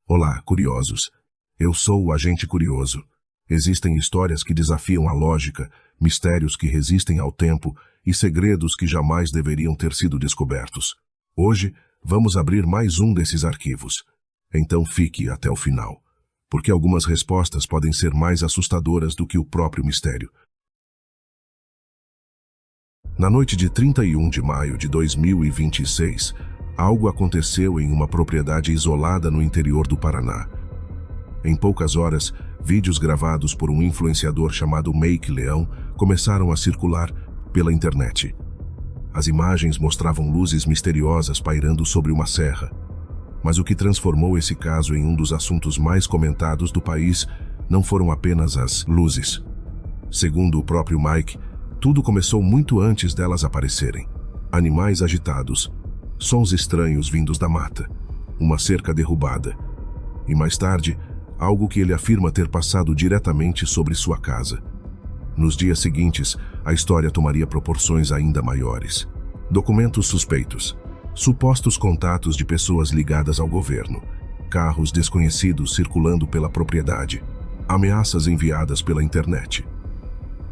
Olá, curiosos. Eu sou o Agente Curioso. Existem histórias que desafiam a lógica, mistérios que resistem ao tempo e segredos que jamais deveriam ter sido descobertos. Hoje, vamos abrir mais um desses arquivos. Então fique até o final, porque algumas respostas podem ser mais assustadoras do que o próprio mistério. Na noite de 31 de maio de 2026, algo aconteceu em uma propriedade isolada no interior do Paraná. Em poucas horas, vídeos gravados por um influenciador chamado Make Leão começaram a circular pela internet. As imagens mostravam luzes misteriosas pairando sobre uma serra. Mas o que transformou esse caso em um dos assuntos mais comentados do país não foram apenas as luzes. Segundo o próprio Mike, tudo começou muito antes delas aparecerem. Animais agitados, sons estranhos vindos da mata, uma cerca derrubada. E mais tarde, algo que ele afirma ter passado diretamente sobre sua casa. Nos dias seguintes, a história tomaria proporções ainda maiores. Documentos suspeitos, supostos contatos de pessoas ligadas ao governo, carros desconhecidos circulando pela propriedade, ameaças enviadas pela internet.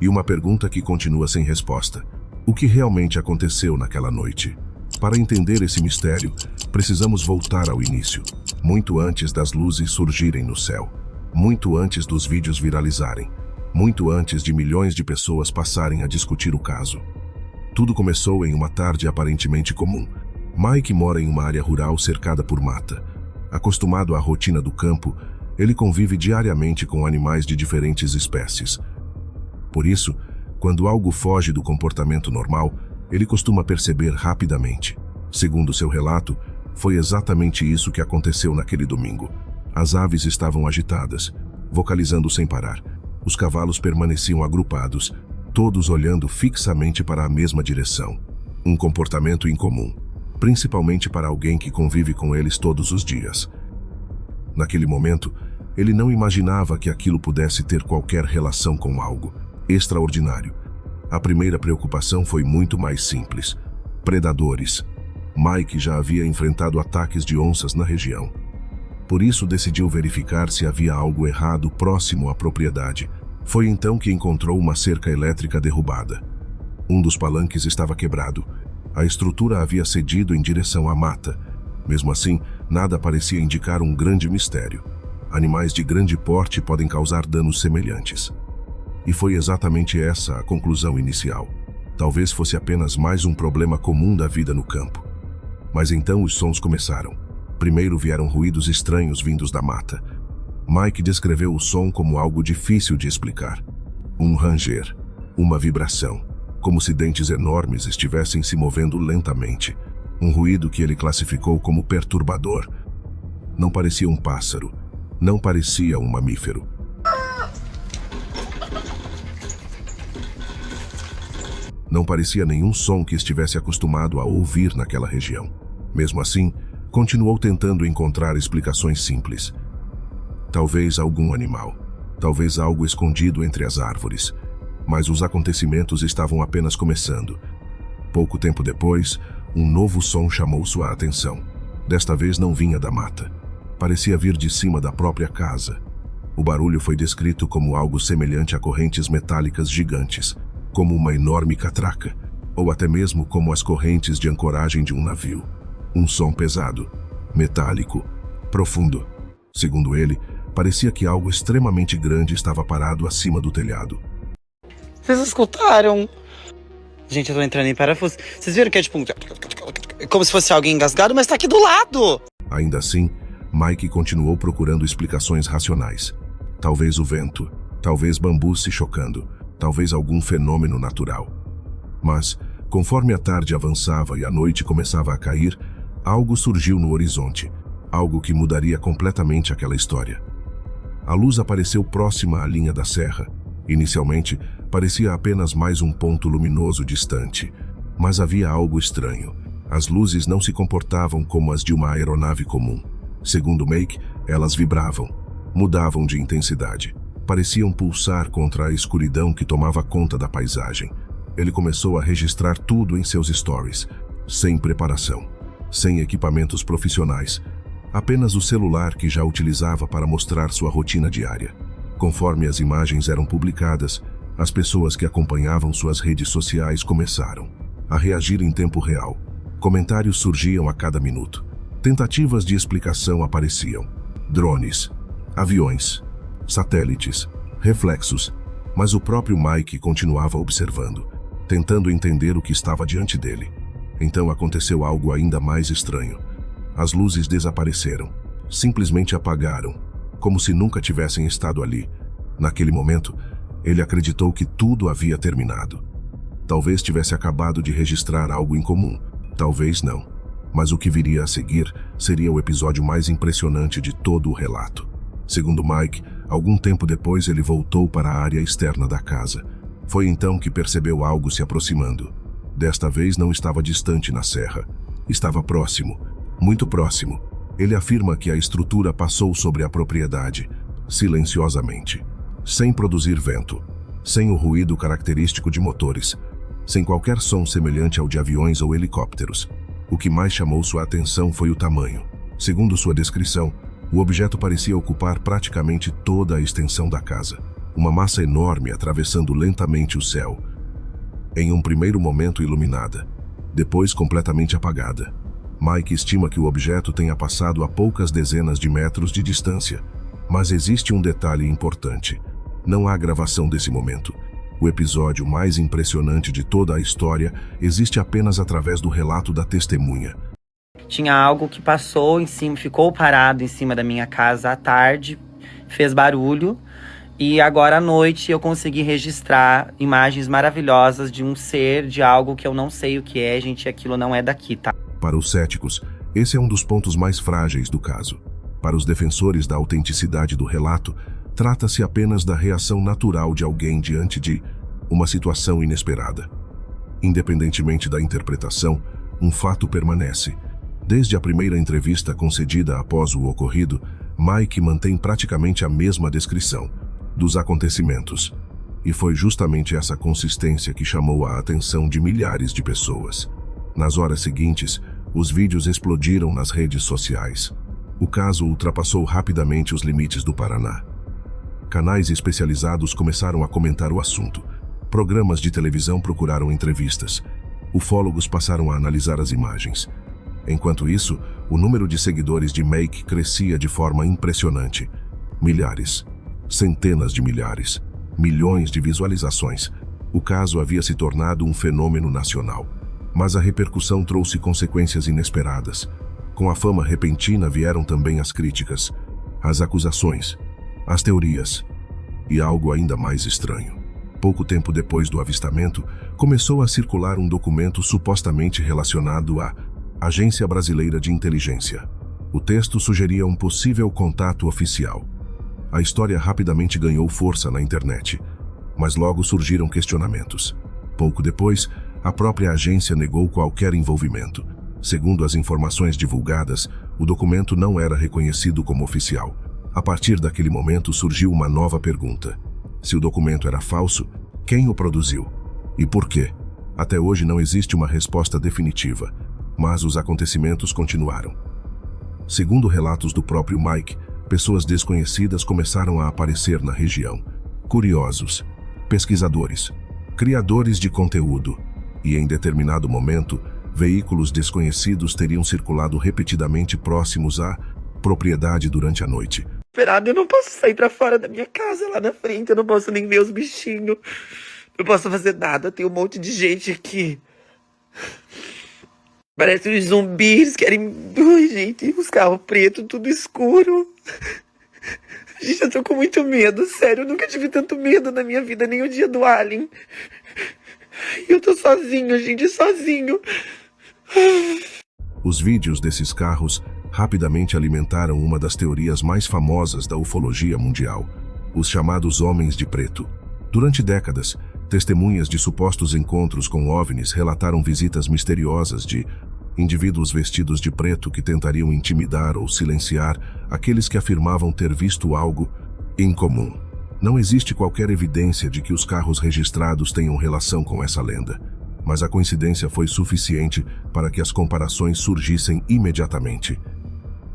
E uma pergunta que continua sem resposta: o que realmente aconteceu naquela noite? Para entender esse mistério, precisamos voltar ao início, muito antes das luzes surgirem no céu, muito antes dos vídeos viralizarem, muito antes de milhões de pessoas passarem a discutir o caso. Tudo começou em uma tarde aparentemente comum. Mike mora em uma área rural cercada por mata. Acostumado à rotina do campo, ele convive diariamente com animais de diferentes espécies. Por isso, quando algo foge do comportamento normal, ele costuma perceber rapidamente. Segundo seu relato, foi exatamente isso que aconteceu naquele domingo. As aves estavam agitadas, vocalizando sem parar. Os cavalos permaneciam agrupados, todos olhando fixamente para a mesma direção. Um comportamento incomum, principalmente para alguém que convive com eles todos os dias. Naquele momento, ele não imaginava que aquilo pudesse ter qualquer relação com algo extraordinário. A primeira preocupação foi muito mais simples: predadores. Mike já havia enfrentado ataques de onças na região. Por isso decidiu verificar se havia algo errado próximo à propriedade. Foi então que encontrou uma cerca elétrica derrubada. Um dos palanques estava quebrado. A estrutura havia cedido em direção à mata. Mesmo assim, nada parecia indicar um grande mistério. Animais de grande porte podem causar danos semelhantes. E foi exatamente essa a conclusão inicial. Talvez fosse apenas mais um problema comum da vida no campo. Mas então os sons começaram. Primeiro vieram ruídos estranhos vindos da mata. Mike descreveu o som como algo difícil de explicar. Um ranger, uma vibração, como se dentes enormes estivessem se movendo lentamente. Um ruído que ele classificou como perturbador. Não parecia um pássaro, não parecia um mamífero. Não parecia nenhum som que estivesse acostumado a ouvir naquela região. Mesmo assim, continuou tentando encontrar explicações simples. Talvez algum animal, talvez algo escondido entre as árvores. Mas os acontecimentos estavam apenas começando. Pouco tempo depois, um novo som chamou sua atenção. Desta vez não vinha da mata. Parecia vir de cima da própria casa. O barulho foi descrito como algo semelhante a correntes metálicas gigantes, como uma enorme catraca, ou até mesmo como as correntes de ancoragem de um navio. Um som pesado, metálico, profundo. Segundo ele, parecia que algo extremamente grande estava parado acima do telhado. Vocês escutaram? Gente, eu tô entrando em parafuso. Vocês viram que é tipo como se fosse alguém engasgado, mas tá aqui do lado! Ainda assim, Mike continuou procurando explicações racionais. Talvez o vento, talvez bambus se chocando, talvez algum fenômeno natural. Mas, conforme a tarde avançava e a noite começava a cair, algo surgiu no horizonte, algo que mudaria completamente aquela história. A luz apareceu próxima à linha da serra. Inicialmente, parecia apenas mais um ponto luminoso distante, mas havia algo estranho. As luzes não se comportavam como as de uma aeronave comum. Segundo Make, elas vibravam, mudavam de intensidade. Pareciam pulsar contra a escuridão que tomava conta da paisagem. Ele começou a registrar tudo em seus stories, sem preparação, sem equipamentos profissionais, Apenas o celular que já utilizava para mostrar sua rotina diária. Conforme as imagens eram publicadas, as pessoas que acompanhavam suas redes sociais começaram a reagir em tempo real. Comentários surgiam a cada minuto. Tentativas de explicação apareciam. Drones, aviões, satélites, reflexos. Mas o próprio Mike continuava observando, tentando entender o que estava diante dele. Então aconteceu algo ainda mais estranho. As luzes desapareceram, simplesmente apagaram, como se nunca tivessem estado ali. Naquele momento, ele acreditou que tudo havia terminado. Talvez tivesse acabado de registrar algo incomum, talvez não. Mas o que viria a seguir seria o episódio mais impressionante de todo o relato. Segundo Mike, algum tempo depois ele voltou para a área externa da casa. Foi então que percebeu algo se aproximando. Desta vez não estava distante na serra. Estava próximo, muito próximo. Ele afirma que a estrutura passou sobre a propriedade, silenciosamente, sem produzir vento, sem o ruído característico de motores, sem qualquer som semelhante ao de aviões ou helicópteros. O que mais chamou sua atenção foi o tamanho. Segundo sua descrição, o objeto parecia ocupar praticamente toda a extensão da casa. Uma massa enorme atravessando lentamente o céu. Em um primeiro momento iluminada, depois completamente apagada. Mike estima que o objeto tenha passado a poucas dezenas de metros de distância. Mas existe um detalhe importante. Não há gravação desse momento. O episódio mais impressionante de toda a história existe apenas através do relato da testemunha. Tinha algo que passou em cima, ficou parado em cima da minha casa à tarde, fez barulho. E agora à noite eu consegui registrar imagens maravilhosas de um ser, de algo que eu não sei o que é, gente, aquilo não é daqui, tá? Para os céticos, esse é um dos pontos mais frágeis do caso. Para os defensores da autenticidade do relato, trata-se apenas da reação natural de alguém diante de uma situação inesperada. Independentemente da interpretação, um fato permanece. Desde a primeira entrevista concedida após o ocorrido, Mike mantém praticamente a mesma descrição dos acontecimentos. E foi justamente essa consistência que chamou a atenção de milhares de pessoas. Nas horas seguintes, os vídeos explodiram nas redes sociais. O caso ultrapassou rapidamente os limites do Paraná. Canais especializados começaram a comentar o assunto. Programas de televisão procuraram entrevistas. Ufólogos passaram a analisar as imagens. Enquanto isso, o número de seguidores de Mike crescia de forma impressionante. Milhares, centenas de milhares, milhões de visualizações. O caso havia se tornado um fenômeno nacional. Mas a repercussão trouxe consequências inesperadas. Com a fama repentina vieram também as críticas, as acusações, as teorias e algo ainda mais estranho. Pouco tempo depois do avistamento, começou a circular um documento supostamente relacionado à Agência Brasileira de Inteligência. O texto sugeria um possível contato oficial. A história rapidamente ganhou força na internet, mas logo surgiram questionamentos. Pouco depois, a própria agência negou qualquer envolvimento. Segundo as informações divulgadas, o documento não era reconhecido como oficial. A partir daquele momento surgiu uma nova pergunta. Se o documento era falso, quem o produziu? E por quê? Até hoje não existe uma resposta definitiva, mas os acontecimentos continuaram. Segundo relatos do próprio Mike, pessoas desconhecidas começaram a aparecer na região. Curiosos, pesquisadores, criadores de conteúdo, e em determinado momento, veículos desconhecidos teriam circulado repetidamente próximos à propriedade durante a noite. Eu não posso sair pra fora da minha casa lá na frente, eu não posso nem ver os bichinhos, não posso fazer nada, tem um monte de gente aqui. Parece uns zumbis, querem... Ai, gente, os carros pretos, tudo escuro. Gente, eu tô com muito medo, sério, eu nunca tive tanto medo na minha vida, nem o dia do Alien. Eu tô sozinho, gente, sozinho. Os vídeos desses carros rapidamente alimentaram uma das teorias mais famosas da ufologia mundial, os chamados Homens de Preto. Durante décadas, testemunhas de supostos encontros com OVNIs relataram visitas misteriosas de indivíduos vestidos de preto que tentariam intimidar ou silenciar aqueles que afirmavam ter visto algo incomum. Não existe qualquer evidência de que os carros registrados tenham relação com essa lenda, mas a coincidência foi suficiente para que as comparações surgissem imediatamente.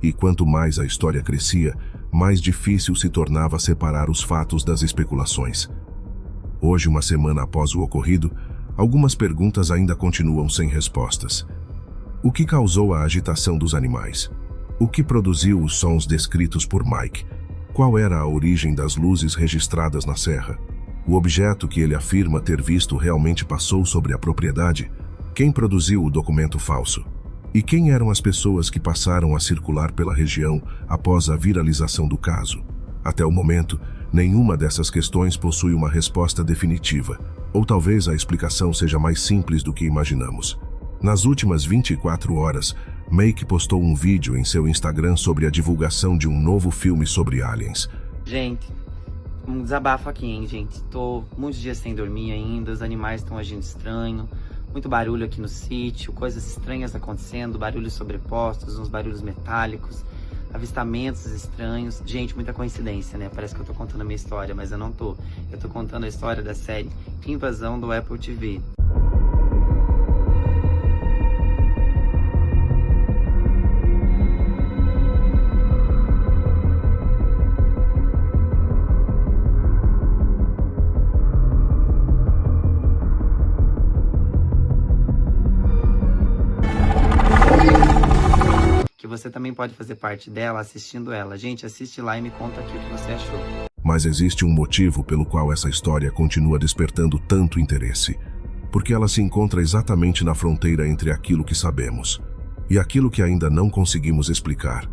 E quanto mais a história crescia, mais difícil se tornava separar os fatos das especulações. Hoje, uma semana após o ocorrido, algumas perguntas ainda continuam sem respostas. O que causou a agitação dos animais? O que produziu os sons descritos por Mike? Qual era a origem das luzes registradas na serra? O objeto que ele afirma ter visto realmente passou sobre a propriedade? Quem produziu o documento falso? E quem eram as pessoas que passaram a circular pela região após a viralização do caso? Até o momento, nenhuma dessas questões possui uma resposta definitiva, ou talvez a explicação seja mais simples do que imaginamos. Nas últimas 24 horas, Mike postou um vídeo em seu Instagram sobre a divulgação de um novo filme sobre aliens. Gente, um desabafo aqui, hein, gente? Tô muitos dias sem dormir ainda, os animais estão agindo estranho, muito barulho aqui no sítio, coisas estranhas acontecendo, barulhos sobrepostos, uns barulhos metálicos, avistamentos estranhos. Gente, muita coincidência, né? Parece que eu tô contando a minha história, mas eu não tô. Eu tô contando a história da série Invasão do Apple TV. Você também pode fazer parte dela assistindo ela. Gente, assiste lá e me conta aqui o que você achou. Mas existe um motivo pelo qual essa história continua despertando tanto interesse. Porque ela se encontra exatamente na fronteira entre aquilo que sabemos e aquilo que ainda não conseguimos explicar.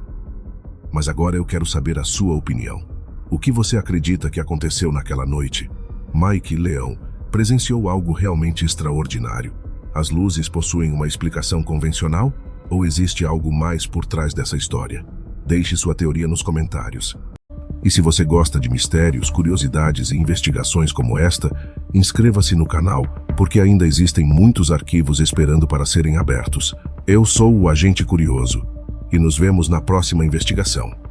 Mas agora eu quero saber a sua opinião. O que você acredita que aconteceu naquela noite? Mike Leão presenciou algo realmente extraordinário. As luzes possuem uma explicação convencional? Ou existe algo mais por trás dessa história? Deixe sua teoria nos comentários. E se você gosta de mistérios, curiosidades e investigações como esta, inscreva-se no canal, porque ainda existem muitos arquivos esperando para serem abertos. Eu sou o Agente Curioso, e nos vemos na próxima investigação.